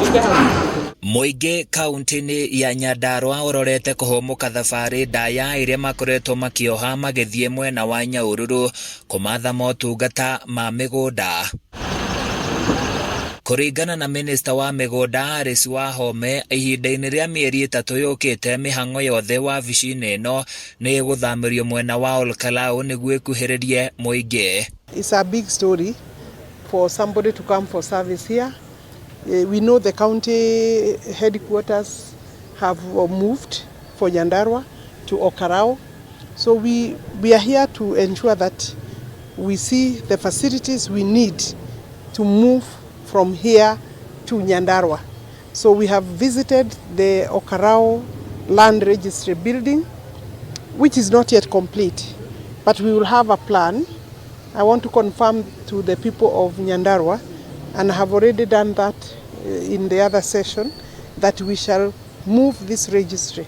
MWENA KAUNTIINI ya Nyandarua urorete kuhomuka thabari ndaya iria makoretwo makioha magithie mwena wa Nyahururu kumatha motungata ma migunda. Kuringana na MINISTA wa MIGUNDA Alice WAHOME, ihinda-ini ria mieri 3 yukite mihango yothe wabici-ini ino ni iguthamirio mwena wa Ol Kalou niguo ikuhiririe MWENA. It's a big story for somebody to come for service here. We know the county headquarters have moved for Nyandarua to Ol Kalou. So we are here to ensure that we see the facilities we need to move from here to Nyandarua. So we have visited the Ol Kalou Land Registry building, which is not yet complete, but we will have a plan. I want to confirm to the people of Nyandarua, and I have already done that in the other session, that we shall move this registry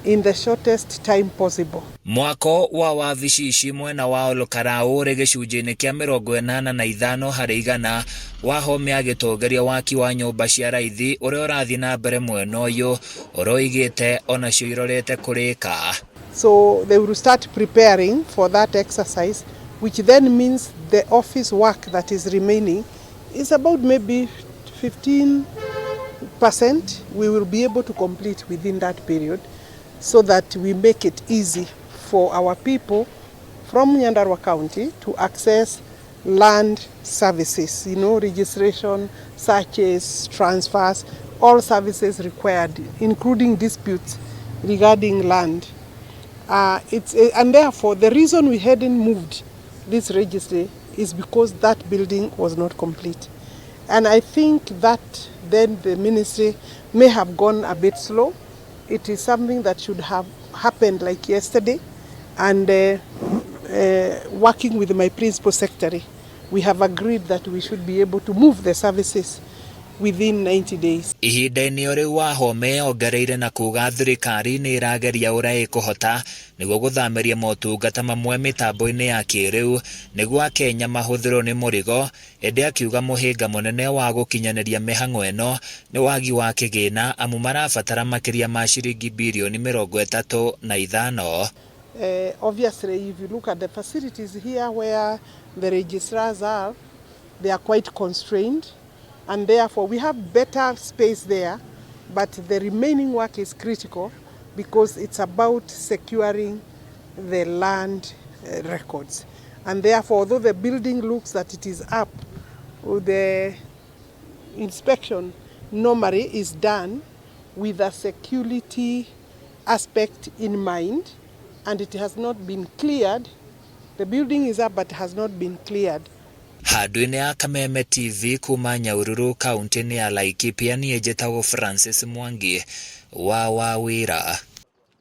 in the shortest time possible. Mwako wa wabici ici mwena wa Ol Kalou uri gicunjini kia 85 harĩ igana. WAHOME agitongeria waki wa nyumba cia raithi uria urathii na mbere mwena uyu uroigite ona cio irorete kurika. So they will start preparing for that exercise, which then means the office work that is remaining is about maybe 15% we will be able to complete within that period, so that we make it easy for our people from Nyandarua County to access land services, registration, searches, transfers, all services required, including disputes regarding land. And therefore, the reason we hadn't moved this registry is because that building was not complete. And I think that then the ministry may have gone a bit slow. It is something that should have happened like yesterday. And working with my principal secretary, we have agreed that we should be able to move the services within 90 days. Ihinda-ini riu WAHOME ongereire na kuga thirikari ni irageria uria ikuhota niguo guthamiria motungata mamwe mitambo-ini ya kiriu niguo Akenya mahuthirwo ni murigo, indi akiuga muhinga munene wa gukinyaniria mihango ino ni wagi wa kigina amu marabatara makiria ma ciringi bilioni 35. Obviously, if you look at the facilities here where the registrars are, they are quite constrained. And therefore, we have better space there, but the remaining work is critical because it's about securing the land records. And therefore, although the building looks that it is up, the inspection normally is done with a security aspect in mind, and it has not been cleared. The building is up but has not been cleared. Handũ-inĩ ya Kameme TV kuma Nyahururu kaunti-inĩ ya Laikipia, niĩ njĩtagwo Francis Mwangi wa Wawira.